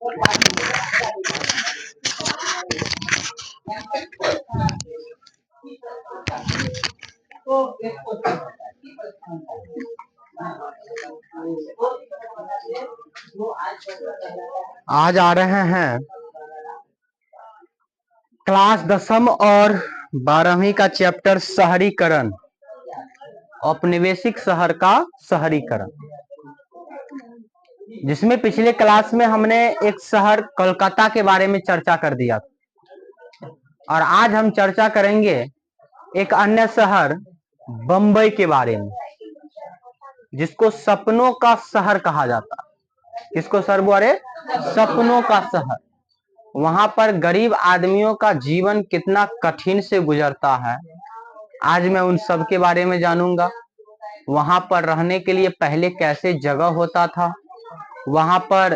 आज आ रहे हैं क्लास 10वीं और 12वीं का चैप्टर शहरीकरण, औपनिवेशिक शहर का शहरीकरण, जिसमें पिछले क्लास में हमने एक शहर कोलकाता के बारे में चर्चा कर दिया और आज हम चर्चा करेंगे एक अन्य शहर बंबई के बारे में, जिसको सपनों का शहर कहा जाता है। किसको सर बोले? सपनों का शहर। वहां पर गरीब आदमियों का जीवन कितना कठिन से गुजरता है, आज मैं उन सब के बारे में जानूंगा। वहां पर रहने के लिए पहले कैसे जगह होता था, वहां पर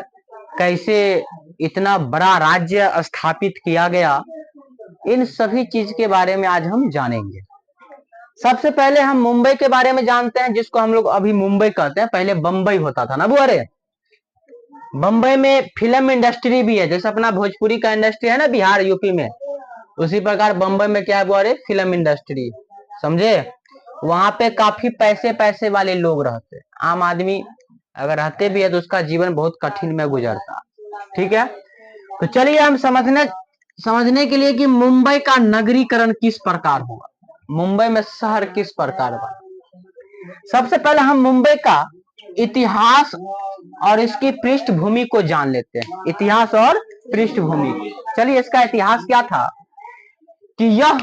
कैसे इतना बड़ा राज्य स्थापित किया गया, इन सभी चीज के बारे में आज हम जानेंगे। सबसे पहले हम मुंबई के बारे में जानते हैं, जिसको हम लोग अभी मुंबई कहते हैं, पहले बंबई होता था ना बुआरे। बंबई में फिल्म इंडस्ट्री भी है, जैसे अपना भोजपुरी का इंडस्ट्री है ना बिहार यूपी में, उसी प्रकार बंबई में क्या है बुआरे? फिल्म इंडस्ट्री, समझे। वहां पे काफी पैसे पैसे वाले लोग रहते हैं, आम आदमी अगर रहते भी है तो उसका जीवन बहुत कठिन में गुजरता। ठीक है, तो चलिए हम समझने के लिए कि मुंबई का नगरीकरण किस प्रकार हुआ, मुंबई में शहर किस प्रकार बना। सबसे पहले हम मुंबई का इतिहास और इसकी पृष्ठभूमि को जान लेते हैं। इतिहास और पृष्ठभूमि, चलिए इसका इतिहास क्या था कि यह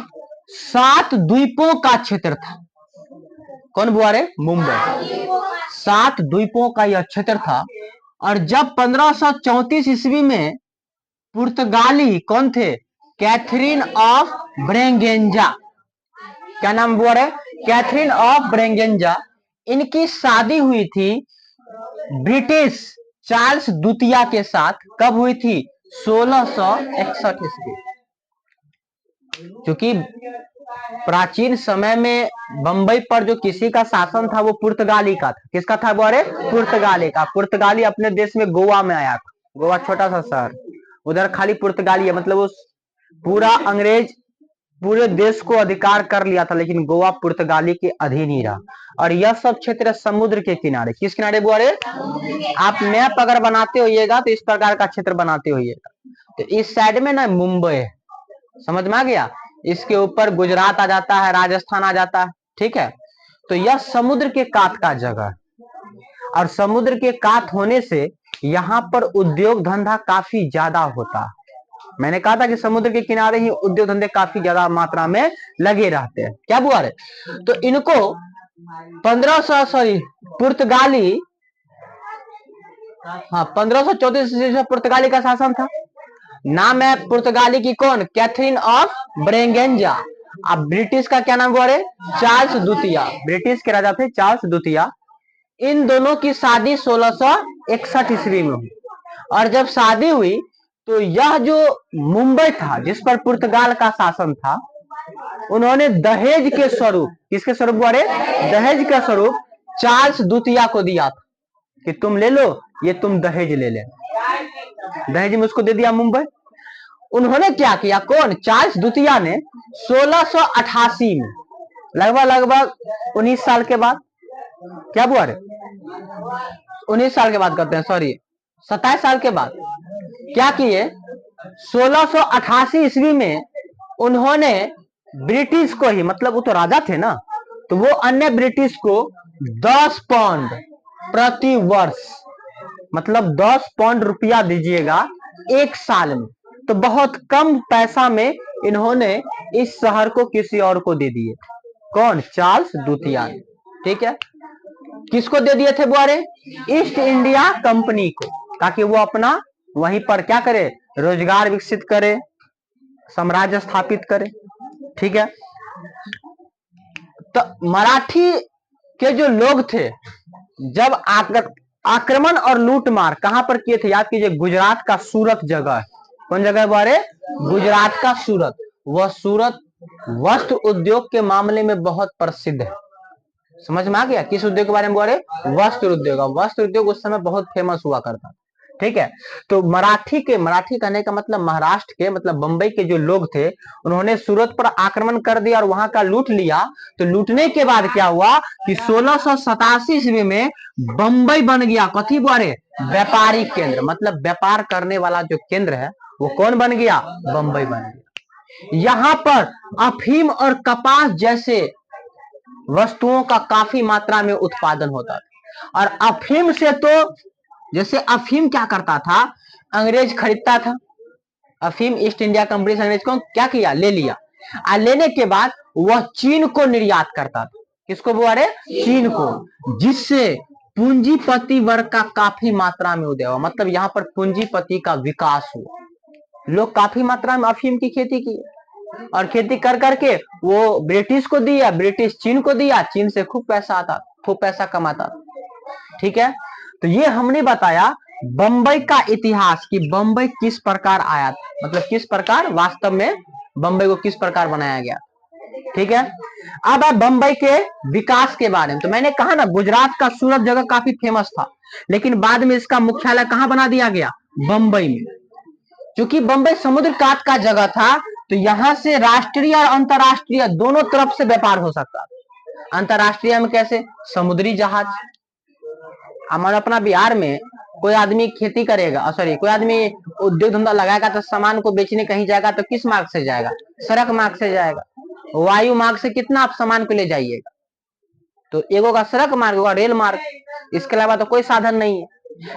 7 द्वीपों का क्षेत्र था। कौन बुआरे? मुंबई 7 द्वीपों का यह क्षेत्र था। और जब 1534 ईस्वी में पुर्तगाली कौन थे? कैथरीन ऑफ ब्रेगेंजा, क्या नाम बुआरे? कैथरीन ऑफ ब्रेगेंजा, इनकी शादी हुई थी ब्रिटिश चार्ल्स द्वितीय के साथ। कब हुई थी? 1661 ईस्वी। क्योंकि प्राचीन समय में बंबई पर जो किसी का शासन था वो पुर्तगाली का था। किसका था बुआरे? पुर्तगाली का। पुर्तगाली अपने देश में गोवा में आया था। गोवा छोटा सा शहर, उधर खाली पुर्तगाली है, मतलब उस पूरा अंग्रेज पूरे देश को अधिकार कर लिया था, लेकिन गोवा पुर्तगाली के अधीन ही रहा। और यह सब क्षेत्र समुद्र के किनारे। किस किनारे बुआरे? आप मैप अगर बनाते होइएगा तो इस प्रकार का क्षेत्र बनाते होइएगा। तो इस साइड में ना मुंबई है, समझ में आ गया। इसके ऊपर गुजरात आ जाता है, राजस्थान आ जाता है। ठीक है, तो यह समुद्र के कात का जगह है, और समुद्र के कात होने से यहाँ पर उद्योग धंधा काफी ज्यादा होता है। मैंने कहा था कि समुद्र के किनारे ही उद्योग धंधे काफी ज्यादा मात्रा में लगे रहते हैं। क्या बुआ रहे? तो इनको 1500 पुर्तगाली, हाँ 1534 ईस्वी में पुर्तगाली का शासन था। नाम है पुर्तगाली की कौन? Catherine of Braganza. अब ब्रिटिश का क्या नाम हुआ रे? चार्ल्स द्वितीय। ब्रिटिश के राजा थे चार्ल्स द्वितीय। इन दोनों की शादी 1661 ईस्वी में हुई। और जब शादी हुई तो यह जो मुंबई था जिस पर पुर्तगाल का शासन था, उन्होंने दहेज के स्वरूप, किसके स्वरूप हुआ रे? दहेज का स्वरूप चार्ल्स द्वितीय को दिया था कि तुम ले लो, ये तुम दहेज ले ले। दहेज में उसको दे दिया मुंबई। उन्होंने क्या किया? कौन? चार्ल्स द्वितीय ने 1688 में, लगभग 19 साल के बाद, क्या हुआ रे? 19 साल के बाद करते हैं, सॉरी 27 साल के बाद क्या किए? 1688 ईस्वी में उन्होंने ब्रिटिश को ही, मतलब वो तो राजा थे ना, तो वो अन्य ब्रिटिश को 10 पाउंड प्रति वर्ष, मतलब 10 पाउंड रुपया दीजिएगा एक साल में। तो बहुत कम पैसा में इन्होंने इस शहर को किसी और को दे दिए। कौन? चार्ल्स द्वितीय। ठीक है, किसको दे दिए थे बुआरे? ईस्ट इंडिया कंपनी को, ताकि वो अपना वहीं पर क्या करे? रोजगार विकसित करे, साम्राज्य स्थापित करे। ठीक है, तो मराठी के जो लोग थे, जब आक्रमण और लूटमार कहां पर किए थे? याद कीजिए, गुजरात का सूरत जगह है। कौन जगह है बारे? गुजरात का सूरत। वह सूरत वस्त्र उद्योग के मामले में बहुत प्रसिद्ध है। समझ में आ गया? किस उद्योग के बारे में बोल रहे? वस्त्र उद्योग। वस्त्र उद्योग उस समय बहुत फेमस हुआ करता। ठीक है। तो मराठी कहने का मतलब महाराष्ट्र के, मतलब बंबई के जो लोग थे, उन्होंने सूरत पर आक्रमण कर दिया और वहां का लूट लिया। तो लूटने के बाद क्या हुआ कि 1687 ईस्वी में बंबई बन गया कथी बारे, व्यापारिक केंद्र, मतलब व्यापार करने वाला जो केंद्र है वो कौन बन गया, बंबई बन गया। यहाँ पर अफीम और कपास जैसे वस्तुओं का काफी मात्रा में उत्पादन होता था। और अफीम से तो, जैसे अफीम क्या करता था, अंग्रेज खरीदता था अफीम, ईस्ट इंडिया कंपनी से अंग्रेज को क्या किया, ले लिया। और लेने के बाद वह चीन को निर्यात करता था। किसको बोल रहे, चीन को, जिससे पूंजीपति वर्ग का काफी मात्रा में उदय हुआ, मतलब यहाँ पर पूंजीपति का विकास हुआ। लोग काफी मात्रा में अफीम की खेती की और खेती कर करके वो ब्रिटिश को दिया, ब्रिटिश चीन को दिया, चीन से खूब पैसा आता, खूब पैसा कमाता। ठीक है। तो ये हमने बताया बंबई का इतिहास कि बंबई किस प्रकार आया था, मतलब किस प्रकार वास्तव में बंबई को किस प्रकार बनाया गया। ठीक है। अब बंबई के विकास के बारे में, तो मैंने कहा ना गुजरात का सूरत जगह काफी फेमस था, लेकिन बाद में इसका मुख्यालय कहां बना दिया गया, बंबई में। क्योंकि बंबई समुद्र तट का जगह था, तो यहां से राष्ट्रीय और अंतरराष्ट्रीय दोनों तरफ से व्यापार हो सकता था। अंतरराष्ट्रीय में कैसे, समुद्री जहाज। हमारे अपना बिहार में कोई आदमी खेती करेगा, सॉरी कोई आदमी उद्योग धंधा लगाएगा, तो सामान को बेचने कहीं जाएगा तो किस मार्ग से जाएगा, सड़क मार्ग से जाएगा। वायु मार्ग से कितना आप सामान को ले जाइएगा, तो एगो का सड़क मार्ग होगा, रेल मार्ग, इसके अलावा तो कोई साधन नहीं है।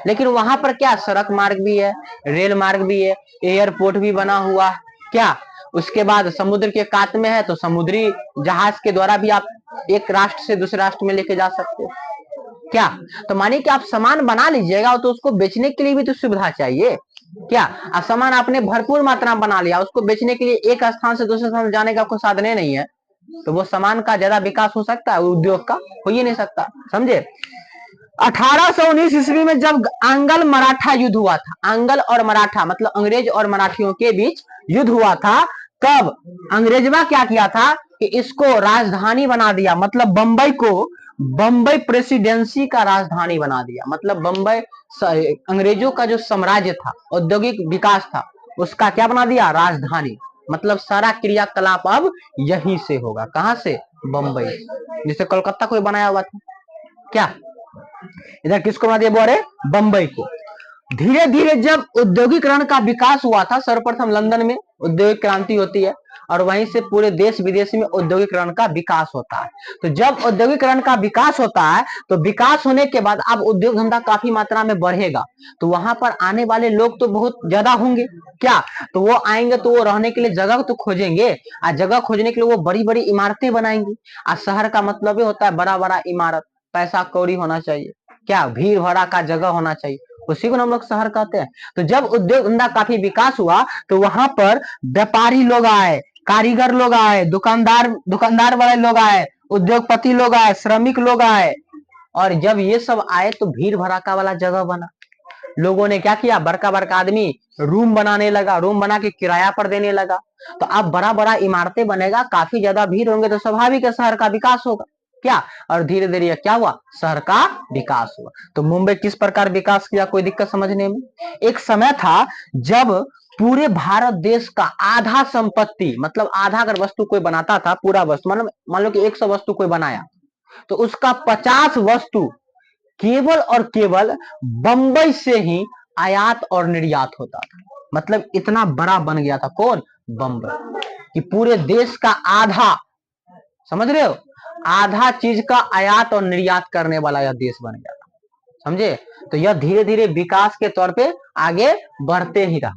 लेकिन वहां पर क्या, सड़क मार्ग भी है, रेल मार्ग भी है, एयरपोर्ट भी बना हुआ है क्या। उसके बाद समुद्र के कात में है, तो समुद्री जहाज के द्वारा भी आप एक राष्ट्र से दूसरे राष्ट्र में लेके जा सकते हो क्या। तो मानिए कि आप सामान बना लीजिएगा, तो उसको बेचने के लिए भी तो सुविधा चाहिए क्या। अब सामान आपने भरपूर मात्रा में बना लिया, उसको बेचने के लिए एक स्थान से दूसरे स्थान जाने का कोई साधन नहीं है, तो वो सामान का ज्यादा विकास हो सकता है, उद्योग का हो ही नहीं सकता। समझे। 1819 ईस्वी में जब आंग्ल मराठा युद्ध हुआ था, आंग्ल और मराठा मतलब अंग्रेज और मराठियों के बीच युद्ध हुआ था, तब अंग्रेजवा क्या किया था कि इसको राजधानी बना दिया, मतलब बंबई को बंबई प्रेसिडेंसी का राजधानी बना दिया। मतलब बंबई अंग्रेजों का जो साम्राज्य था, औद्योगिक विकास था, उसका क्या बना दिया, राजधानी। मतलब सारा क्रियाकलाप अब यहीं से होगा, कहां से, बंबई। जिसे कोलकाता को बनाया हुआ था क्या, इधर किसको बना दिया, बोले बंबई को। धीरे धीरे जब औद्योगिकरण का विकास हुआ था, सर्वप्रथम लंदन में औद्योगिक क्रांति होती है और वहीं से पूरे देश विदेश में औद्योगिकरण का विकास होता है। तो जब औद्योगिकरण का विकास होता है, तो विकास होने के बाद अब उद्योग धंधा काफी मात्रा में बढ़ेगा, तो वहां पर आने वाले लोग तो बहुत ज्यादा होंगे क्या। तो वो आएंगे तो वो रहने के लिए जगह तो खोजेंगे, और जगह खोजने के लिए वो बड़ी बड़ी इमारतें बनाएंगे। और शहर का मतलब ही होता है बड़ा बड़ा इमारत, पैसा कौड़ी होना चाहिए क्या, भीड़ भड़ा का जगह होना चाहिए, उसी को हम लोग शहर कहते हैं। तो जब उद्योग धंधा काफी विकास हुआ, तो वहां पर व्यापारी लोग आए, कारीगर लोग आए, दुकानदार वाले लोग आए, उद्योगपति लोग आए, श्रमिक लोग आए। और जब ये सब आए तो भीड़ भड़ाका वाला जगह बना। लोगों ने क्या किया, बड़का बड़का आदमी रूम बनाने लगा, रूम बना के किराया पर देने लगा। तो अब बड़ा बड़ा इमारतें बनेगा, काफी ज्यादा भीड़ होंगे, तो स्वाभाविक है शहर का विकास होगा क्या। और धीरे धीरे क्या हुआ, शहर का विकास हुआ। तो मुंबई किस प्रकार विकास किया, कोई दिक्कत समझने में। एक समय था जब पूरे भारत देश का आधा संपत्ति, मतलब आधा अगर वस्तु कोई बनाता था, पूरा वस्तु मान लो कि 100 वस्तु कोई बनाया, तो उसका 50 वस्तु केवल और केवल बंबई से ही आयात और निर्यात होता था। मतलब इतना बड़ा बन गया था कौन, बंबई, कि पूरे देश का आधा, समझ रहे हो, आधा चीज का आयात और निर्यात करने वाला यह देश बन गया था। समझे। तो यह धीरे धीरे विकास के तौर पे आगे बढ़ते ही रहा।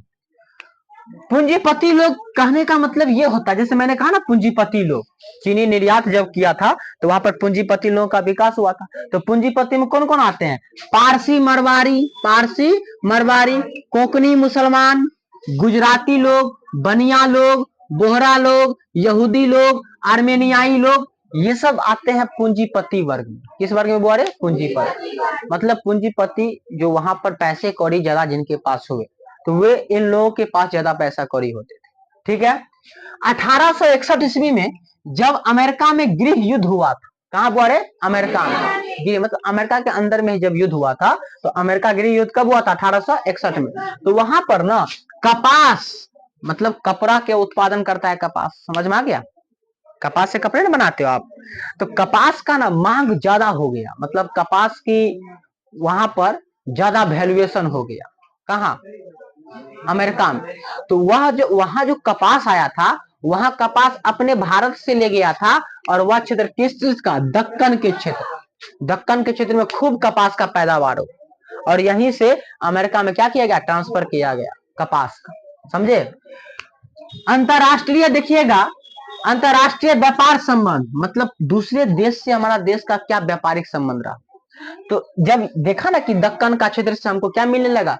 पूंजीपति लोग कहने का मतलब ये होता है, जैसे मैंने कहा ना पूंजीपति लोग, चीनी निर्यात जब किया था तो वहां पर पूंजीपति लोगों का विकास हुआ था। तो पूंजीपति में कौन कौन आते हैं, पारसी मरवाड़ी, कोंकणी मुसलमान, गुजराती लोग, बनिया लोग, बोहरा लोग, यहूदी लोग, आर्मेनियाई लोग, ये सब आते हैं पूंजीपति वर्ग में। किस वर्ग में बोले, पूंजीपति। मतलब पूंजीपति जो वहां पर पैसे कौड़ी ज्यादा जिनके पास हुए, तो वे इन लोगों के पास ज्यादा पैसा कौड़ी होते थे। ठीक है। 1861 ईस्वी में जब अमेरिका में गृह युद्ध हुआ था, कहाँ हुआ रे? अमेरिका में गिरी, मतलब अमेरिका के अंदर में जब युद्ध हुआ था, तो अमेरिका गिरी युद्ध कब हुआ था? 1861 में। तो वहां पर ना कपास, मतलब कपड़ा के उत्पादन करता है कपास, समझ में आ गया? कपास से कपड़े ना बनाते हो आप, तो कपास का ना मांग ज्यादा हो गया, मतलब कपास की वहां पर ज्यादा वैल्यूएशन हो गया। कहा? अमेरिका में। तो वह जो वहां जो कपास आया था, वहां कपास अपने भारत से ले गया था, और वह क्षेत्र किस चीज का? दक्कन के क्षेत्र, दक्कन के क्षेत्र में खूब कपास का पैदावार हो, और यहीं से अमेरिका में क्या किया गया? ट्रांसफर किया गया कपास का, समझे? अंतरराष्ट्रीय देखिएगा, अंतरराष्ट्रीय व्यापार संबंध, मतलब दूसरे देश से हमारा देश का क्या व्यापारिक संबंध रहा। तो जब देखा ना कि दक्कन का क्षेत्र से हमको क्या मिलने लगा?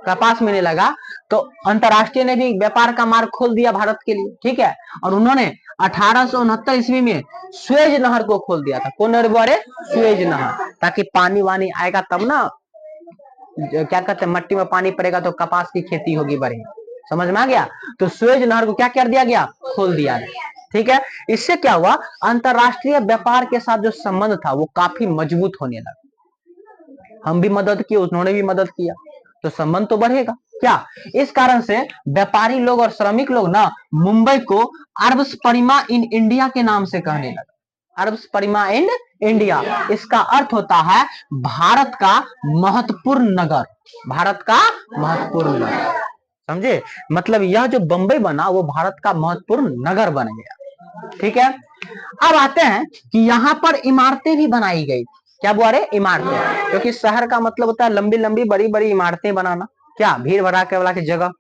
कपास मिलने लगा, तो अंतरराष्ट्रीय ने भी व्यापार का मार्ग खोल दिया भारत के लिए, ठीक है। और उन्होंने 1869 ईस्वी में स्वेज नहर को खोल दिया था। कौन नहर बोले? स्वेज नहर, ताकि पानी वानी आएगा तब ना, क्या कहते हैं, मट्टी में पानी पड़ेगा तो कपास की खेती होगी बढ़िया, समझ में आ गया? तो स्वेज नहर को क्या कर दिया गया? खोल दिया गया, ठीक है। इससे क्या हुआ? अंतरराष्ट्रीय व्यापार के साथ जो संबंध था वो काफी मजबूत होने लगा। हम भी मदद किए, उन्होंने भी मदद किया, तो संबंध तो बढ़ेगा क्या। इस कारण से व्यापारी लोग और श्रमिक लोग ना मुंबई को अरब्स परिमा इन इंडिया के नाम से कहने लगे। अरब्स परिमा इन इंडिया, इसका अर्थ होता है भारत का महत्वपूर्ण नगर, भारत का महत्वपूर्ण नगर, समझे? मतलब यह जो बंबई बना वो भारत का महत्वपूर्ण नगर बन गया, ठीक है। अब आते हैं कि यहाँ पर इमारतें भी बनाई गई। क्या बोल रहे? इमारतें, क्योंकि शहर का मतलब होता है लंबी लंबी बड़ी बड़ी इमारतें बनाना, क्या भीड़ भड़ाके वाला की जगह।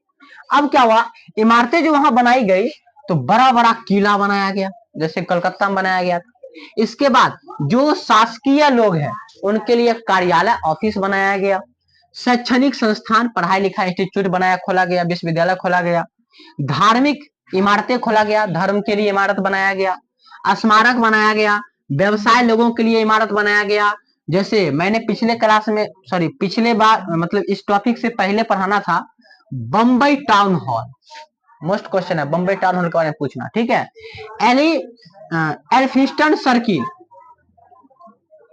अब क्या हुआ? इमारतें जो वहां बनाई गई, तो बड़ा बड़ा किला बनाया गया, जैसे कलकत्ता में बनाया गया था। इसके बाद जो शासकीय लोग हैं उनके लिए कार्यालय, ऑफिस बनाया गया। शैक्षणिक संस्थान, पढ़ाई लिखाई इंस्टीट्यूट बनाया, खोला गया, विश्वविद्यालय खोला गया। धार्मिक इमारतें खोला गया, धर्म के लिए इमारत बनाया गया। स्मारक बनाया गया, व्यवसाय लोगों के लिए इमारत बनाया गया। जैसे मैंने पिछले क्लास में, सॉरी पिछले बार, मतलब इस टॉपिक से पहले पढ़ाना था, Bombay town hall, most question है बम्बई टाउन हॉल के बारे में पूछना, ठीक है। एली एल्फिंस्टन सर्किल,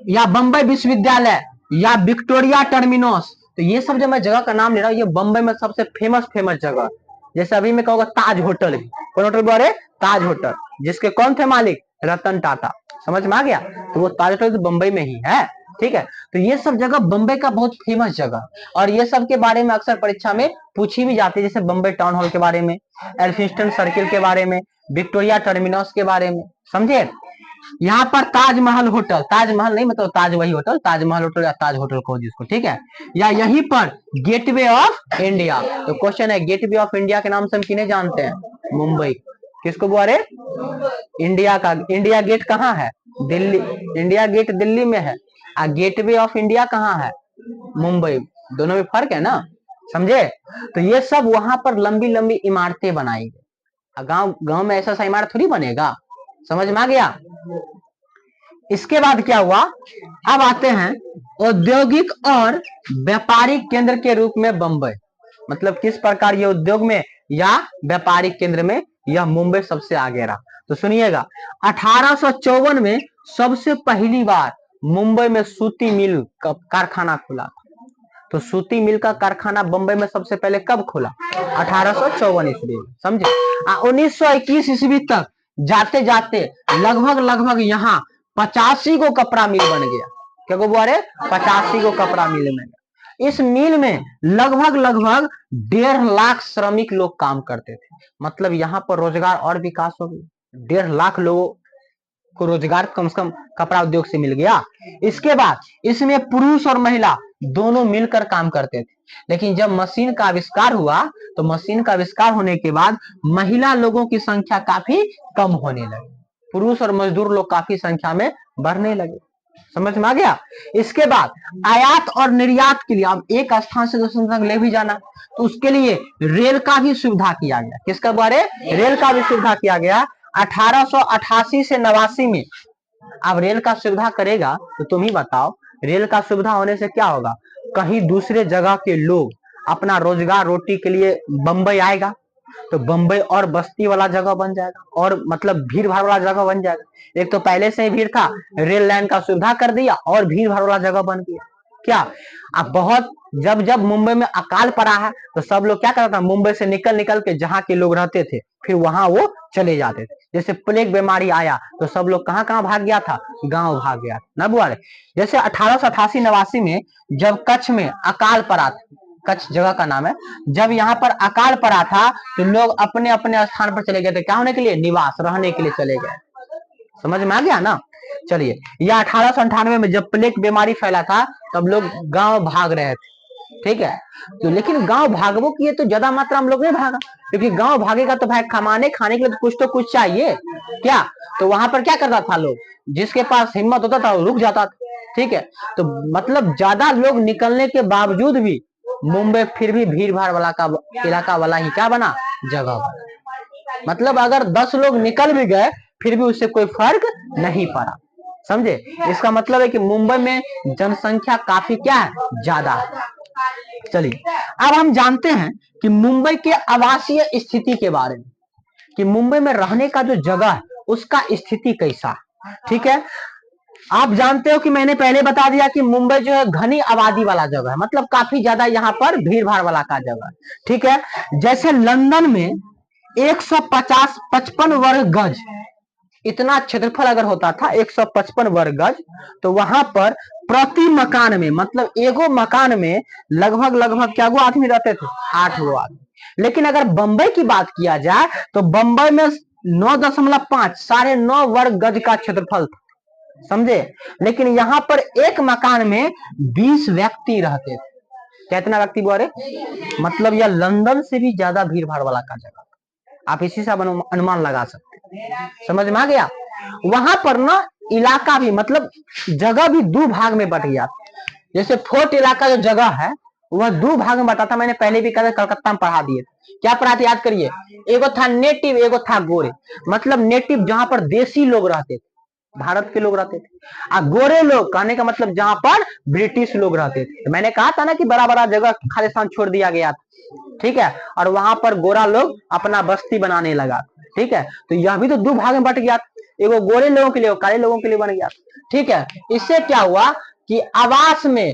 या बम्बई विश्वविद्यालय, या विक्टोरिया टर्मिनस, तो ये सब जो मैं जगह का नाम ले रहा हूँ, ये बम्बई में सबसे फेमस फेमस जगह। जैसे अभी मैं कहूँगा ताज होटल, कौन होटल बोल रहे? ताज होटल, जिसके कौन थे मालिक? रतन टाटा, समझ में आ गया? तो वो ताज होटल तो बम्बई में ही है, ठीक है। तो ये सब जगह बम्बई का बहुत फेमस जगह, और ये सब के बारे में अक्सर परीक्षा में पूछी भी जाती है, जैसे बम्बई टाउन हॉल के बारे में, एल्फिंस्टन सर्किल के बारे में, विक्टोरिया टर्मिनस के बारे में, समझे? यहाँ पर ताजमहल होटल, ताजमहल नहीं मतलब ताज वही होटल, ताजमहल होटल या ताज होटल कहो जिसको, ठीक है। या यहीं पर गेटवे ऑफ इंडिया, तो क्वेश्चन है गेटवे ऑफ इंडिया के नाम से हम किन्हें जानते हैं? मुंबई। किसको बोले? इंडिया का। इंडिया गेट कहाँ है? दिल्ली। इंडिया गेट दिल्ली में है, और गेटवे ऑफ इंडिया कहाँ है? मुंबई। दोनों में फर्क है ना, समझे? तो ये सब वहां पर लंबी लंबी इमारतें बनाई गई। गांव गांव में ऐसा सा इमारत थोड़ी बनेगा, समझ में आ गया? इसके बाद क्या हुआ? अब आते हैं औद्योगिक और व्यापारिक केंद्र के रूप में बंबई, मतलब किस प्रकार ये उद्योग में या व्यापारिक केंद्र में यह मुंबई सबसे आगे रहा। तो सुनिएगा, 1854 में सबसे पहली बार मुंबई में सूती मिल का कारखाना खुला। तो सूती मिल का कारखाना बंबई में सबसे पहले कब खुला? 1854 ईस्वी में, समझे? 1921 ईस्वी तक जाते जाते लगभग लगभग यहाँ 85 को कपड़ा मिल बन गया। क्या को बोले? 85 को कपड़ा मिल में। इस मिल में लगभग लगभग 1.5 लाख श्रमिक लोग काम करते थे, मतलब यहाँ पर रोजगार और विकास हो गया। 1.5 लाख लोगों को रोजगार कम से कम कपड़ा उद्योग से मिल गया। इसके बाद इसमें पुरुष और महिला दोनों मिलकर काम करते थे, लेकिन जब मशीन का आविष्कार हुआ, तो मशीन का आविष्कार होने के बाद महिला लोगों की संख्या काफी कम होने लगी, पुरुष और मजदूर लोग काफी संख्या में बढ़ने लगे, समझ में आ गया? इसके बाद आयात और निर्यात के लिए, अब एक स्थान से दूसरे स्थान ले भी जाना, तो उसके लिए रेल का भी सुविधा किया गया। किसका बारे? रेल का भी सुविधा किया गया 1888 से 89 में। अब रेल का सुविधा करेगा तो तुम ही बताओ, रेल का सुविधा होने से क्या होगा? कहीं दूसरे जगह के लोग अपना रोजगार रोटी के लिए बंबई आएगा, तो बम्बई और बस्ती वाला जगह बन जाएगा, और मतलब भीड़ भाड़ वाला जगह बन जाएगा। एक तो पहले से ही भीड़ था, रेल लाइन का सुविधा कर दिया और भीड़ भाड़ वाला जगह बन गया। क्या अब बहुत जब जब मुंबई में अकाल पड़ा है तो सब लोग क्या करता था, मुंबई से निकल निकल के जहाँ के लोग रहते थे फिर वहां वो चले जाते थे। जैसे प्लेग बीमारी आया तो सब लोग कहाँ कहाँ भाग गया था, गांव भाग गया था ना बुआ रे। जैसे 1888-89 में जब कच्छ में अकाल पड़ा था, कच्छ जगह का नाम है, जब यहाँ पर अकाल पड़ा था तो लोग अपने अपने स्थान पर चले गए थे, क्या होने के लिए, निवास रहने के लिए चले गए। समझ में आ गया ना। चलिए, यह 1898 में जब प्लेग बीमारी फैला था तब लोग गांव भाग रहे थे, ठीक है। तो लेकिन गांव भागवो किए तो ज्यादा मात्रा में लोग नहीं भागा, क्योंकि गांव भागेगा तो भाई कमाने खाने के लिए तो कुछ चाहिए क्या। तो वहां पर क्या करता था लोग, जिसके पास हिम्मत होता था वो रुक जाता था, ठीक है। तो मतलब ज्यादा लोग निकलने के बावजूद भी मुंबई फिर भी भीड़ भाड़ वाला का इलाका वाला ही क्या बना, जगह बना। मतलब अगर 10 लोग निकल भी गए फिर भी उससे कोई फर्क नहीं पड़ा, समझे। इसका मतलब है कि मुंबई में जनसंख्या काफी क्या है, ज्यादा है। चलिए, अब हम जानते हैं कि मुंबई के आवासीय स्थिति के बारे में, कि मुंबई में रहने का जो जगह है उसका स्थिति कैसा है, ठीक है। आप जानते हो कि मैंने पहले बता दिया कि मुंबई जो है घनी आबादी वाला जगह है, मतलब काफी ज्यादा यहाँ पर भीड़ भाड़ वाला का जगह है, ठीक है। जैसे लंदन में 155 वर्ग गज इतना क्षेत्रफल अगर होता था, 155 वर्ग गज, तो वहां पर प्रति मकान में, मतलब एगो मकान में लगभग लगभग क्या गो आदमी रहते थे, 8 गो आदमी। लेकिन अगर बंबई की बात किया जाए तो बंबई में 9.5 9.5 वर्ग गज का क्षेत्रफल था, समझे। लेकिन यहाँ पर एक मकान में 20 व्यक्ति रहते थे। कितना व्यक्ति बोले, मतलब यह लंदन से भी ज्यादा भीड़ भाड़ वाला का जगह, आप इसी से अनुमान लगा सकते हैं। समझ में आ गया। वहां पर ना इलाका भी, मतलब जगह भी दो भाग में बट गया। जैसे फोर्ट इलाका जो जगह है वह दो भाग में बटा था, मैंने पहले भी कहा, कलकत्ता में पढ़ा दिए। क्या पढ़ा थे, याद करिए। एगो था नेटिव, एगो था गोरे। मतलब नेटिव जहां पर देसी लोग रहते थे, भारत के लोग रहते थे। और गोरे लोग कहने का मतलब जहां पर ब्रिटिश लोग रहते थे। मैंने कहा था ना कि बड़ा बड़ा जगह खालिस्तान छोड़ दिया गया था, ठीक है। और वहां पर गोरा लोग अपना बस्ती बनाने लगा, ठीक है। तो यह भी तो दो भाग में बट गया, एगो गोरे लोगों के लिए, काले लोगों के लिए बन गया, ठीक है। इससे क्या हुआ कि आवास में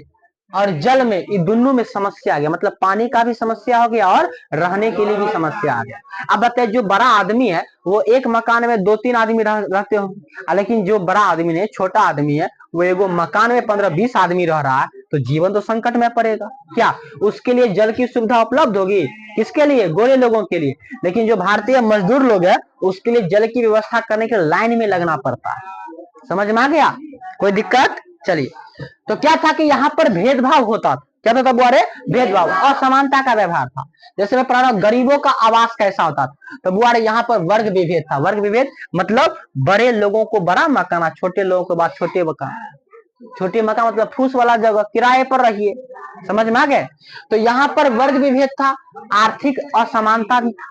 और जल में, ये दोनों में समस्या आ गया, मतलब पानी का भी समस्या हो गया और रहने के लिए भी समस्या आ गया। अब बताइए, जो बड़ा आदमी है वो एक मकान में 2-3 आदमी रहते हो, लेकिन जो बड़ा आदमी नहीं, छोटा आदमी है, वो एगो मकान में 15-20 आदमी रह रहा है, तो जीवन तो संकट में पड़ेगा। क्या उसके लिए जल की सुविधा उपलब्ध होगी, किसके लिए, गोरे लोगों के लिए। लेकिन जो भारतीय मजदूर लोग है उसके लिए जल की व्यवस्था करने के लाइन में लगना पड़ता है। समझ में आ गया, कोई दिक्कत। चलिए, तो क्या था कि यहाँ पर भेदभाव होता था, क्या था बुआरे, भेदभाव, असमानता का व्यवहार था। जैसे मैं पढ़ा रहा हूं, गरीबों का आवास कैसा होता था, तो बुआरे यहाँ पर वर्ग विभेद था। वर्ग विभेद मतलब बड़े लोगों को बड़ा मकान, छोटे लोगों को बाद छोटे मकान। छोटे मकान मतलब फूस वाला जगह, किराए पर रहिए। समझ में आ गए। तो यहाँ पर वर्ग विभेद था, आर्थिक असमानता भी था।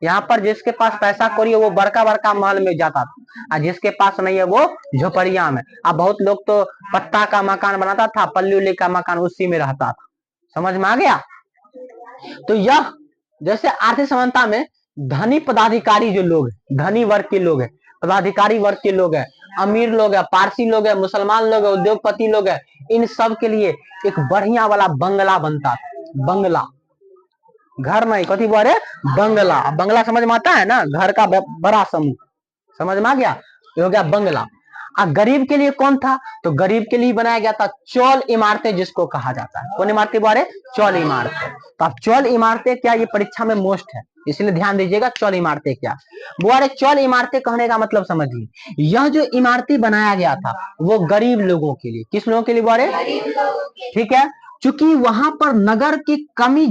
यहाँ पर जिसके पास पैसा कौड़ी है वो बड़का बड़का महल में जाता था, और जिसके पास नहीं है वो झोपड़िया में। अब बहुत लोग तो पत्ता का मकान बनाता था, पल्ली उल्ली का मकान, उसी में रहता था। समझ में आ गया। तो यह जैसे आर्थिक समानता में धनी पदाधिकारी जो लोग, धनी वर्ग के लोग है, पदाधिकारी वर्ग के लोग है, अमीर लोग है, पारसी लोग है, मुसलमान लोग है, उद्योगपति लोग है, इन सब के लिए एक बढ़िया वाला बंगला बनता था। बंगला, घर नहीं, कथी बोले, बंगला। बंगला समझ में आता है ना, घर का बड़ा समूह, समझ में आ गया। हो गया बंगला। अब गरीब के लिए कौन था, तो गरीब के लिए बनाया गया था चौल इमारतें, जिसको कहा जाता है। कौन इमारतें बारे, चौल इमारतें। तो अब चौल इमारतें क्या, ये परीक्षा में मोस्ट है, इसलिए ध्यान दीजिएगा। चौल इमारतें क्या, बुआरे चौल इमारतें कहने का मतलब समझिए, यह जो इमारतें बनाया गया था वो गरीब लोगों के लिए, किस लोगों के लिए बुआरे, ठीक है। चूंकि वहां पर नगर की कमी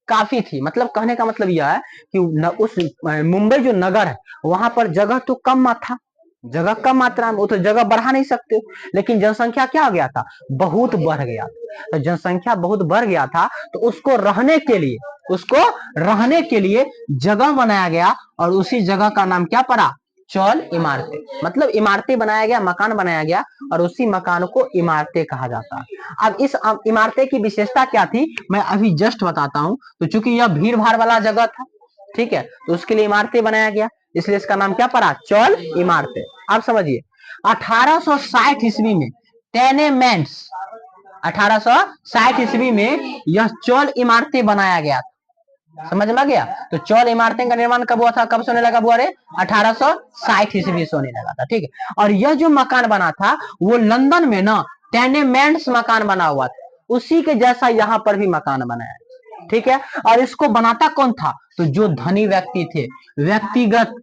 काफी थी, मतलब कहने का मतलब यह है कि उस मुंबई जो नगर है वहां पर जगह तो कम था, जगह कम मात्रा में, वो तो जगह बढ़ा नहीं सकते। लेकिन जनसंख्या क्या हो गया था, बहुत बढ़ गया। तो जनसंख्या बहुत बढ़ गया था तो उसको रहने के लिए, उसको रहने के लिए जगह बनाया गया, और उसी जगह का नाम क्या पड़ा, चौल इमारतें। मतलब इमारतें बनाया गया, मकान बनाया गया, और उसी मकान को इमारतें कहा जाता है। अब इस इमारतें की विशेषता क्या थी मैं अभी जस्ट बताता हूं। तो चूंकि यह भीड़ भाड़ वाला जगह था, ठीक है, तो उसके लिए इमारतें बनाया गया, इसलिए इसका नाम क्या पड़ा, चौल इमारतें। आप समझिए 1860 ईस्वी में टेनेमेंट्स, 1860 ईस्वी में यह चौल इमारतें बनाया गया था। समझ में आ गया। तो चौल इमारतें का निर्माण कब हुआ था, कब सोने लगा बुआ रे, 1860 ईस्वी सोने लगा था। ठीक है, और यह जो मकान बना था वो लंदन में ना टेनेमेंट्स मकान बना हुआ था, उसी के जैसा यहाँ पर भी मकान बनाया। ठीक है, और इसको बनाता कौन था, तो जो धनी व्यक्ति थे, व्यक्तिगत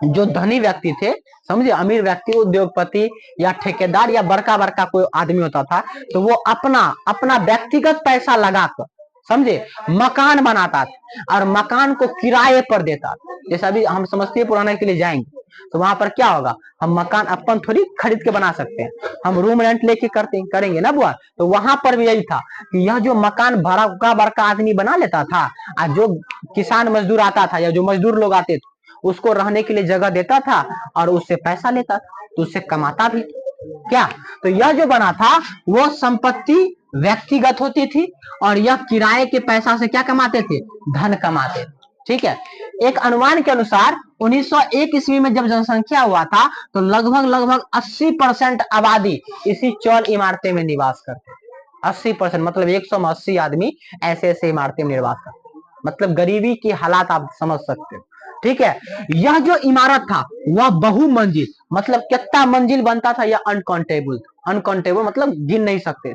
जो धनी व्यक्ति थे, समझे, अमीर व्यक्ति, उद्योगपति या ठेकेदार या बड़का बड़का कोई आदमी होता था, तो वो अपना अपना व्यक्तिगत पैसा लगाकर, समझे, मकान बनाता था और मकान को किराए पर देता था। जैसे अभी हम समस्तीपुर पुराने के लिए जाएंगे तो वहां पर क्या होगा, हम मकान अपन थोड़ी खरीद के बना सकते हैं, हम रूम रेंट लेके करेंगे ना बुआ। तो वहां पर भी यही था कि यह जो मकान बड़ा बड़का आदमी बना लेता था, और जो किसान मजदूर आता था या जो मजदूर लोग आते थे उसको रहने के लिए जगह देता था और उससे पैसा लेता था, तो उससे कमाता भी क्या। तो यह जो बना था वो संपत्ति व्यक्तिगत होती थी और यह किराए के पैसा से क्या कमाते थे, धन कमाते थे। ठीक है, एक अनुमान के अनुसार 1901 ईस्वी में जब जनसंख्या हुआ था तो लगभग 80% आबादी इसी चौल इमारतें में निवास करते थे। 80% मतलब 180 आदमी ऐसे ऐसे इमारतें में निवास करते, मतलब गरीबी की हालात आप समझ सकते हो। ठीक है, यह जो इमारत था वह बहुमंजिल, मतलब कितना मंजिल बनता था, यह अनकाउंटेबल, अनकाउंटेबल मतलब गिन नहीं सकते,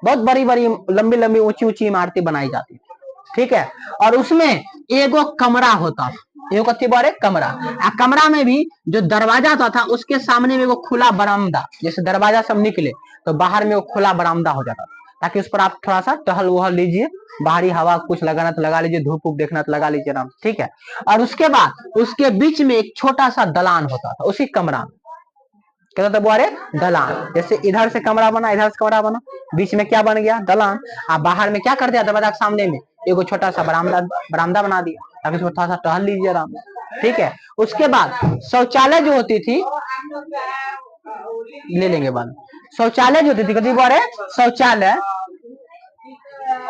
बहुत बड़ी बड़ी लंबी लंबी ऊंची ऊंची इमारतें बनाई जाती थी। ठीक है, और उसमें एगो कमरा होता था, एगो कथी बारे कमरा, कमरा में भी जो दरवाजा था उसके सामने में वो खुला बरामदा, जैसे दरवाजा सब निकले तो बाहर में वो खुला बरामदा हो जाता था, ताकि उस पर आप थोड़ा सा टहल वहल लीजिए, बाहरी हवा कुछ लगाना तो लगा लीजिए, धूप उप देखना तो लगा लीजिए आराम। ठीक है, और उसके बाद उसके बीच में एक छोटा सा दलान होता था उसी कमरा में, क्या होता बुआरे, दलान। जैसे इधर से कमरा बना, इधर से कमरा बना, बीच में क्या बन गया, दलान। आप बाहर में क्या कर दिया, दरवाजा के सामने में एगो छोटा सा बरामदा बना दिया, ताकि उसमें थोड़ा सा टहल लीजिए आराम। ठीक है, उसके बाद शौचालय जो होती थी, ले लेंगे बाद, शौचालय जो होती थी, कभी बुआरे शौचालय,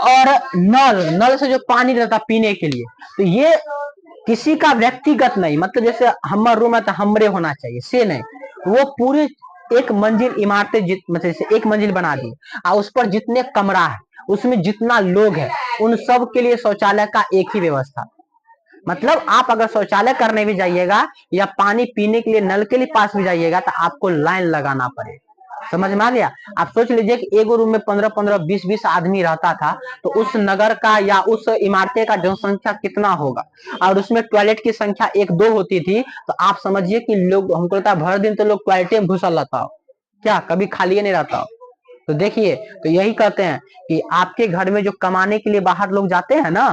और नल, नल से जो पानी रहता पीने के लिए, तो ये किसी का व्यक्तिगत नहीं, मतलब जैसे हमारे रूम है तो हमरे होना चाहिए से नहीं, वो पूरे एक मंजिल इमारतें मतलब एक मंजिल बना दी और उस पर जितने कमरा है उसमें जितना लोग है उन सब के लिए शौचालय का एक ही व्यवस्था। मतलब आप अगर शौचालय करने भी जाइएगा या पानी पीने के लिए नल के लिए पास भी जाइएगा तो आपको लाइन लगाना पड़ेगा। समझ में आ गया। आप सोच लीजिए कि एक रूम में 15-15 20-20 आदमी रहता था, तो उस नगर का या उस इमारते का जनसंख्या कितना होगा, और उसमें टॉयलेट की संख्या 1-2 होती थी, तो आप समझिए कि लोग, हमको लगता है भर दिन तो लोग टॉयलेट में घुसल रहता हो, क्या कभी खाली नहीं रहता हो। तो देखिए, तो यही कहते हैं कि आपके घर में जो कमाने के लिए बाहर लोग जाते हैं ना,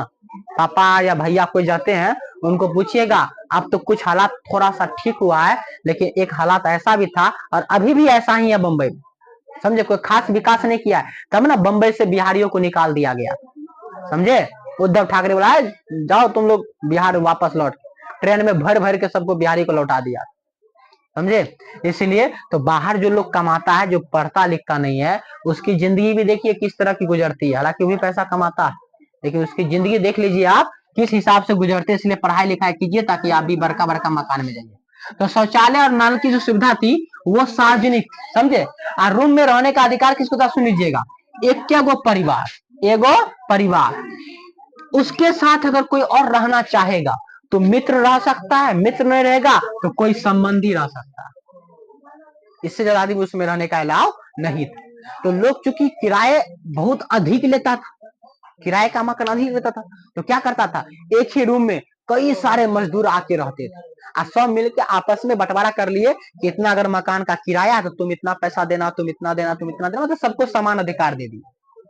पापा या भैया कोई जाते हैं, उनको पूछिएगा। अब तो कुछ हालात थोड़ा सा ठीक हुआ है, लेकिन एक हालात ऐसा भी था और अभी भी ऐसा ही है बंबई में, समझे, कोई खास विकास नहीं किया है, तब ना बंबई से बिहारियों को निकाल दिया गया, समझे। उद्धव ठाकरे बोला जाओ तुम लोग बिहार वापस लौट, ट्रेन में भर भर के सबको बिहारी को लौटा दिया, समझे। इसलिए तो बाहर जो लोग कमाता है, जो पढ़ता लिखता नहीं है, उसकी जिंदगी भी देखिए किस तरह की गुजरती है। हालांकि वो भी पैसा कमाता है, लेकिन उसकी जिंदगी देख लीजिए आप किस हिसाब से गुजरते। इसलिए पढ़ाई लिखाई कीजिए ताकि आप भी बड़का बड़का मकान में जाइए। तो शौचालय और नल की जो सुविधा थी वो सार्वजनिक, समझे। और रूम में रहने का अधिकार किसको था, सुन लीजिएगा, एगो परिवार, एगो परिवार, उसके साथ अगर कोई और रहना चाहेगा तो मित्र रह सकता है, मित्र नहीं रहेगा तो कोई संबंधी रह सकता है, इससे ज्यादा आदमी उसमें रहने का अलाव नहीं था। तो लोग चूंकि किराए बहुत अधिक लेता था, किराए का मकान अधिक लेता था, तो क्या करता था, एक ही रूम में कई सारे मजदूर आके रहते थे और सब मिलके आपस में बंटवारा कर लिए कि इतना अगर मकान का किराया है तो तुम इतना पैसा देना, तुम इतना देना, तुम इतना देना, मतलब सबको समान अधिकार दे दिए।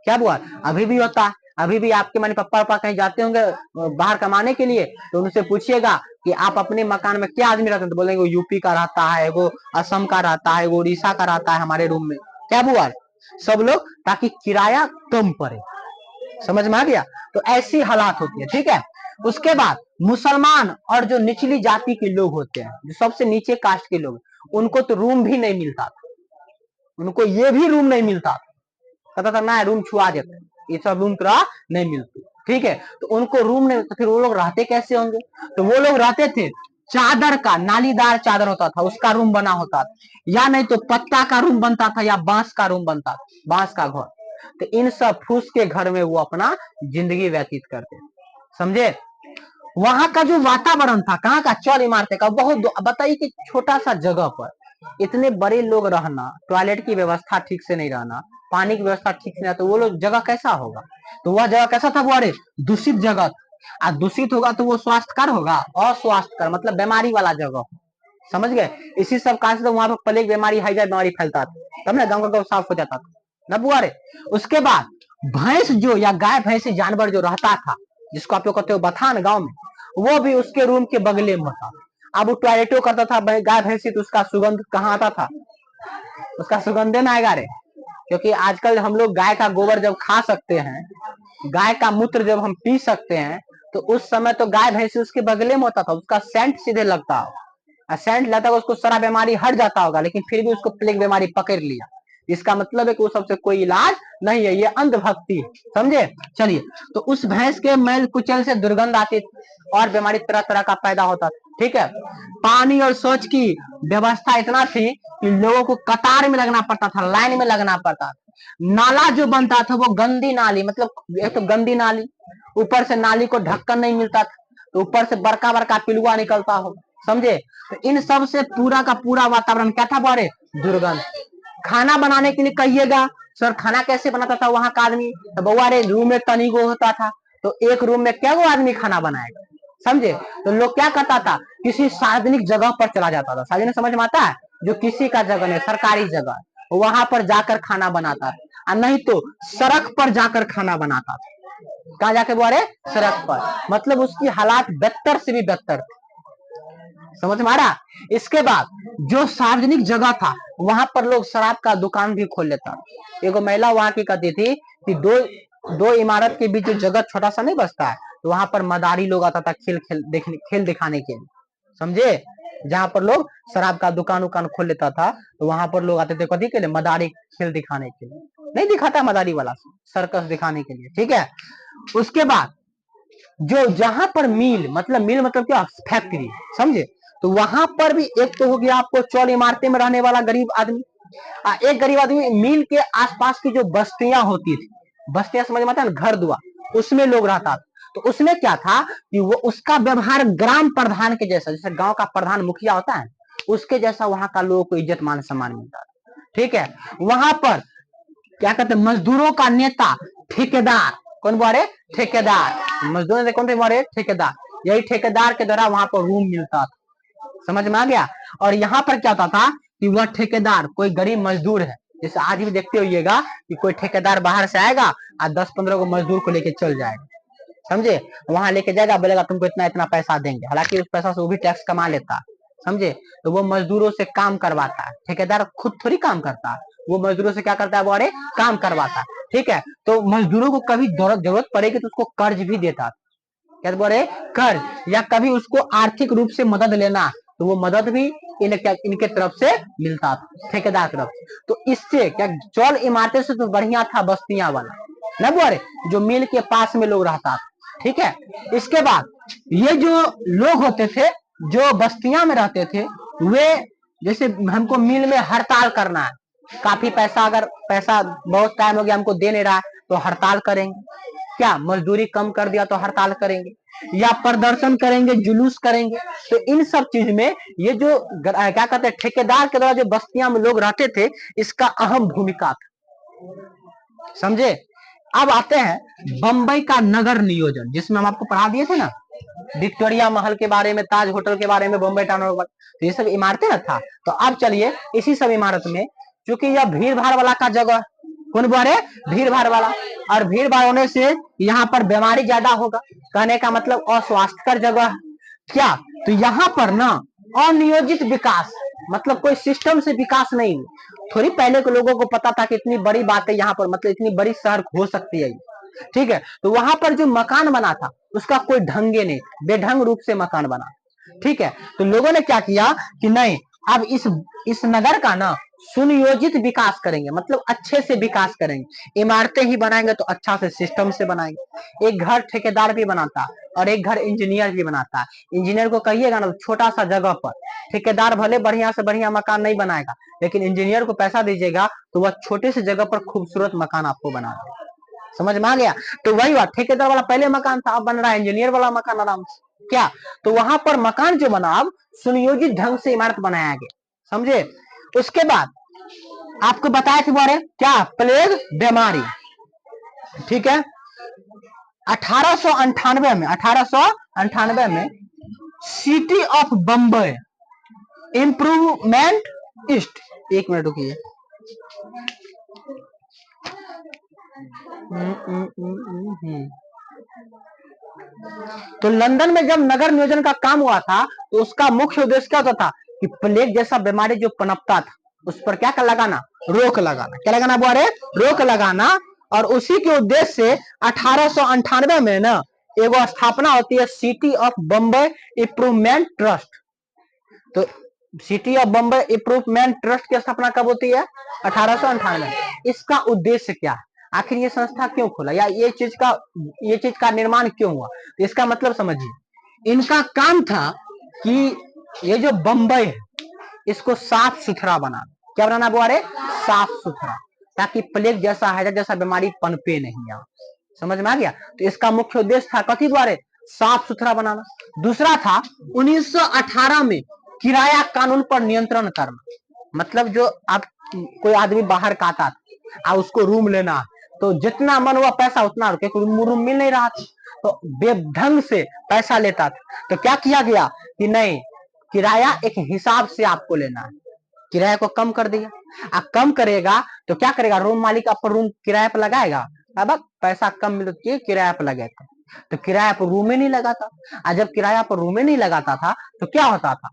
क्या हुआ, अभी भी होता है, अभी भी आपके माने पापा कहीं जाते होंगे बाहर कमाने के लिए, तो उनसे पूछिएगा कि आप अपने मकान में क्या आदमी रहते हैं, तो बोलेंगे यूपी का रहता है, वो असम का रहता है, वो उड़ीसा का रहता है हमारे रूम में। क्या हुआ, सब लोग, ताकि किराया कम पड़े। समझ में आ गया। तो ऐसी हालात होती है। ठीक है, उसके बाद मुसलमान और जो निचली जाति के लोग होते हैं, जो सबसे नीचे कास्ट के लोग, उनको तो रूम भी नहीं मिलता था, उनको ये भी रूम नहीं मिलता था, कहता था ना रूम छुआ देते, ये सब रूम करा नहीं मिलती। ठीक है, तो उनको रूम नहीं, तो फिर वो लोग रहते कैसे होंगे? तो वो लोग रहते थे चादर का, नालीदार चादर होता था उसका रूम बना होता था, या नहीं तो पत्ता का रूम बनता था, या बांस का रूम बनता था, बांस का घर। तो इन सब फूस के घर में वो अपना जिंदगी व्यतीत करते, समझे? वहां का जो वातावरण था, कहाँ का, चौल इमारतें का, बहुत, बताइए कि छोटा सा जगह पर इतने बड़े लोग रहना, टॉयलेट की व्यवस्था ठीक से नहीं रहना, पानी की व्यवस्था ठीक से नहीं, तो वो लोग जगह कैसा होगा? तो वह जगह कैसा था? वो अरे दूषित जगह, और दूषित होगा तो वो स्वास्थ्यकर होगा, अस्वास्थ्यकर मतलब बीमारी वाला जगह, समझ गए? इसी सब कारण से तो वहां पर प्लेग बीमारी, हैजा बीमारी फैलता था, तब ना गाँव का गाँव साफ हो जाता था ना बुआ रे। उसके बाद भैंस जो, या गाय भैंसी जानवर जो रहता था, जिसको आप लोग कहते हो बथान गांव में, वो भी उसके रूम के बगले में था। अब वो टॉयलेटो करता था गाय भैंसी, तो उसका सुगंध कहाँ आता था? उसका सुगंध ना आएगा रे, क्योंकि आजकल हम लोग गाय का गोबर जब खा सकते हैं, गाय का मूत्र जब हम पी सकते हैं, तो उस समय तो गाय भैंसी उसके बगले में होता था, उसका सेंट सीधे लगता हो, सेंट लगता, उसको सारा बीमारी हट जाता होगा, लेकिन फिर भी उसको प्लेग बीमारी पकड़ लिया। इसका मतलब है कि वो सबसे कोई इलाज नहीं है, ये अंधभक्ति है, समझे? चलिए, तो उस भैंस के मैल कुचल से दुर्गंध आती और बीमारी तरह तरह का पैदा होता था, ठीक है। पानी और शौच की व्यवस्था इतना थी कि लोगों को कतार में लगना पड़ता था, लाइन में लगना पड़ता था। नाला जो बनता था वो गंदी नाली, मतलब एक तो गंदी नाली, ऊपर से नाली को ढक्कन नहीं मिलता था, तो ऊपर से बड़का बड़का पिलुआ निकलता हो, समझे? तो इन सब से पूरा का पूरा वातावरण क्या था बारे? दुर्गंध। खाना बनाने के लिए कहिएगा, सर खाना कैसे बनाता था वहां का आदमी? तो बउआ रे रूम में तनी गो होता था, तो एक रूम में क्या वो आदमी खाना बनाएगा, समझे? तो लोग क्या करता था, किसी सार्वजनिक जगह पर चला जाता था, सार्वजनिक समझ में आता है, जो किसी का जगह नहीं, सरकारी जगह, वहां पर जाकर खाना बनाता था, नहीं तो सड़क पर जाकर खाना बनाता था। कहा जाके वो अरे सड़क पर, मतलब उसकी हालात बदतर से भी बदतर, समझ में आ रहा? इसके बाद जो सार्वजनिक जगह था वहां पर लोग शराब का दुकान भी खोल लेता। एगो महिला वहां की कहती थी कि दो इमारत के बीच जो जगह छोटा सा नहीं बचता है, तो वहां पर मदारी लोग आता था खेल दिखाने के लिए, समझे? जहां पर लोग शराब का दुकान खोल लेता था, तो वहां पर लोग आते थे कभी के लिए? मदारी खेल दिखाने के लिए, नहीं दिखाता मदारी वाला, सर्कस दिखाने के लिए, ठीक है। उसके बाद जो जहां पर मिल मतलब क्या, फैक्ट्री, समझे? तो वहां पर भी एक तो हो गया आपको चौल इमारतें में रहने वाला गरीब आदमी, एक गरीब आदमी, मिल के आसपास की जो बस्तियां होती थी, बस्तियां समझ में आता है, घर दुआर, उसमें लोग रहता था। तो उसमें क्या था कि वो उसका व्यवहार ग्राम प्रधान के जैसा, जैसे गांव का प्रधान मुखिया होता है, उसके जैसा वहां का लोगों को इज्जत मान सम्मान मिलता था, ठीक है। वहां पर क्या कहते हैं, मजदूरों का नेता ठेकेदार, कौन बोले? ठेकेदार। मजदूर ने कौन थे बोले? ठेकेदार। यही ठेकेदार के द्वारा वहां पर रूम मिलता था, समझ में आ गया? और यहाँ पर क्या होता था कि वह ठेकेदार कोई गरीब मजदूर है, जैसे आज भी देखते होइएगा कि कोई ठेकेदार बाहर से आएगा और 10-15 को मजदूर को लेके चल जाएगा, समझे? वहां लेके जाएगा, बोलेगा तुमको इतना इतना पैसा देंगे, हालांकि उस पैसा से वो भी टैक्स कमा लेता, समझे? तो वो मजदूरों से काम करवाता है, ठेकेदार खुद थोड़ी काम करता है, वो मजदूरों से क्या करता है? वो अरे काम करवाता है, ठीक है। तो मजदूरों को कभी जरूरत पड़ेगी तो उसको कर्ज भी देता, क्या बोले? कर्ज, या कभी उसको आर्थिक रूप से मदद लेना, तो वो मदद भी इनके तरफ से मिलता था, ठेकेदार तरफ से। तो इससे क्या, चौल इमारतें से तो बढ़िया था बस्तियां वाला, ना बोले, जो मिल के पास में लोग रहता था, ठीक है। इसके बाद ये जो लोग होते थे जो बस्तियां में रहते थे, वे जैसे हमको मिल में हड़ताल करना है, काफी पैसा, अगर पैसा बहुत टाइम हो गया हमको दे नहीं रहा है, तो हड़ताल करेंगे, क्या मजदूरी कम कर दिया तो हड़ताल करेंगे, या प्रदर्शन करेंगे, जुलूस करेंगे। तो इन सब चीज में ये जो क्या कहते हैं, ठेकेदार के द्वारा जो बस्तियां में लोग रहते थे, इसका अहम भूमिका था, समझे? अब आते हैं बंबई का नगर नियोजन, जिसमें हम आपको पढ़ा दिए थे ना, विक्टोरिया महल के बारे में, ताज होटल के बारे में, बम्बई टाउन, तो ये सब इमारतें ना था। तो अब चलिए इसी सब इमारत में, क्योंकि यह भीड़ भाड़ वाला का जगह, कौन बोले? भीड़ भाड़ वाला, और भीड़ भाड़ होने से यहाँ पर बीमारी ज्यादा होगा, कहने का मतलब अस्वास्थ्यकर जगह, क्या? तो यहाँ पर ना अनियोजित विकास, मतलब कोई सिस्टम से विकास नहीं, थोड़ी पहले के लोगों को पता था कि इतनी बड़ी बात है यहाँ पर, मतलब इतनी बड़ी शहर हो सकती है, ठीक है। तो वहां पर जो मकान बना था उसका कोई ढंगे नहीं, बेढंग रूप से मकान बना, ठीक है। तो लोगों ने क्या किया कि नहीं, अब इस नगर का ना सुनियोजित विकास करेंगे, मतलब अच्छे से विकास करेंगे। इमारतें ही बनाएंगे तो अच्छा से सिस्टम से बनाएंगे। एक घर ठेकेदार भी बनाता और एक घर इंजीनियर भी बनाता है। इंजीनियर को कहिएगा ना छोटा सा जगह पर, ठेकेदार भले बढ़िया से बढ़िया मकान नहीं बनाएगा, लेकिन इंजीनियर को पैसा दीजिएगा तो वह छोटे से जगह पर खूबसूरत मकान आपको बना देगा। समझ में आ गया? तो वही बात, ठेकेदार वाला पहले मकान था, अब बन रहा है इंजीनियर वाला मकान आराम से। क्या? तो वहां पर मकान जो बना अब सुनियोजित ढंग से इमारत बनाया गया, समझे? उसके बाद आपको बताया कि बारे क्या, प्लेग बीमारी, ठीक है। 1898 में city of Bombay improvement east, एक मिनट रुकिए। तो लंदन में जब नगर नियोजन का काम हुआ था तो उसका मुख्य उद्देश्य क्या होता था कि प्लेग जैसा बीमारी जो पनपता था उस पर क्या लगाना, रोक लगाना। क्या लगाना बुआरे? रोक लगाना। और उसी के उद्देश्य से 1898 में ना एगो स्थापना होती है city of Bombay improvement trust. तो city of Bombay improvement trust की स्थापना कब होती है? 1898। इसका उद्देश्य क्या है, आखिर ये संस्था क्यों खोला, या ये चीज का निर्माण क्यों हुआ? तो इसका मतलब समझिए, इनका काम था कि ये जो बम्बई है इसको साफ सुथरा बनाना। क्या बनाना बुआरे? साफ सुथरा, ताकि प्लेग जैसा हैजा जैसा बीमारी पनपे नहीं यहाँ। समझ में आ गया? तो इसका मुख्य उद्देश्य था कथी द्वारे? साफ सुथरा बनाना। दूसरा था 1918 में किराया कानून पर नियंत्रण करना। मतलब जो आप कोई आदमी बाहर का आता था उसको रूम लेना, तो जितना मन हुआ पैसा उतना, रूम मिल नहीं रहा था तो बेढंग से पैसा लेता था। तो क्या किया गया कि नहीं, किराया एक हिसाब से आपको लेना है, किराया को कम कर दिया। अब कम करेगा तो क्या करेगा, रूम मालिक आप रूम किराया पर लगाएगा? अब पैसा कम मिलता है किराया पर लगाएगा, तो किराया पर रूम ही नहीं लगाता। और जब किराया पर रूम ही नहीं लगाता था तो क्या होता था,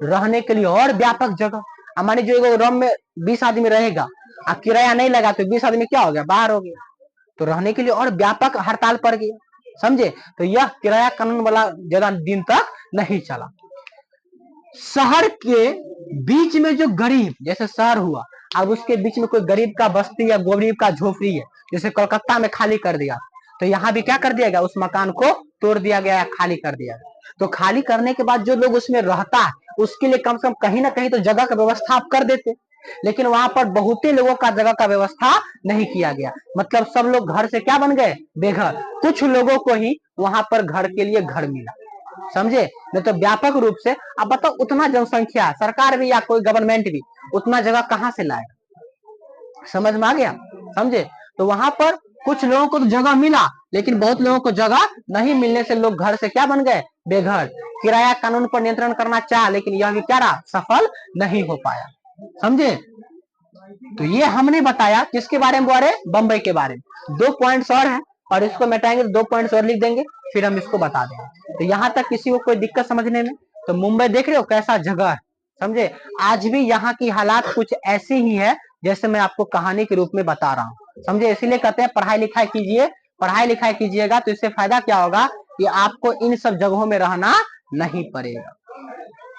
रहने के लिए और व्यापक जगह। हमारे जो एगो रूम में 20 आदमी रहेगा और किराया नहीं लगा तो 20 आदमी क्या हो गया, बाहर हो गया। तो रहने के लिए और व्यापक हड़ताल पड़ गया, समझे? तो यह किराया कानून वाला ज्यादा दिन तक नहीं चला। शहर के बीच में जो गरीब, जैसे शहर हुआ, अब उसके बीच में कोई गरीब का बस्ती या गरीब का झोपड़ी है, जैसे कोलकाता में खाली कर दिया, तो यहाँ भी क्या कर दिया गया, उस मकान को तोड़ दिया गया, खाली कर दिया गया। तो खाली करने के बाद जो लोग उसमें रहता है उसके लिए कम से कम कहीं ना कहीं तो जगह का व्यवस्था आप कर देते, लेकिन वहां पर बहुते लोगों का जगह का व्यवस्था नहीं किया गया। मतलब सब लोग घर से क्या बन गए, बेघर। कुछ लोगों को ही वहां पर घर के लिए घर मिला, समझे? नहीं तो व्यापक रूप से अब बताओ, उतना जनसंख्या, सरकार भी या कोई गवर्नमेंट भी उतना जगह कहां से लाएगा? समझ में आ गया? समझे? तो वहां पर कुछ लोगों को तो जगह मिला, लेकिन बहुत लोगों को जगह नहीं मिलने से लोग घर से क्या बन गए, बेघर। किराया कानून पर नियंत्रण करना चाहा, लेकिन यह भी क्या रहा, सफल नहीं हो पाया। समझे? तो ये हमने बताया किसके बारे में, बोले बम्बई के बारे में। 2 पॉइंट्स और है और इसको मिटाएंगे, 2 पॉइंट्स और लिख देंगे, फिर हम इसको बता देंगे। तो यहाँ तक किसी को कोई दिक्कत समझने में? तो मुंबई देख रहे हो कैसा जगह है, समझे? आज भी यहाँ की हालात कुछ ऐसी ही है जैसे मैं आपको कहानी के रूप में बता रहा हूँ, समझे? इसीलिए कहते हैं पढ़ाई लिखाई कीजिए, पढ़ाई लिखाई कीजिएगा तो इससे फायदा क्या होगा कि आपको इन सब जगहों में रहना नहीं पड़ेगा।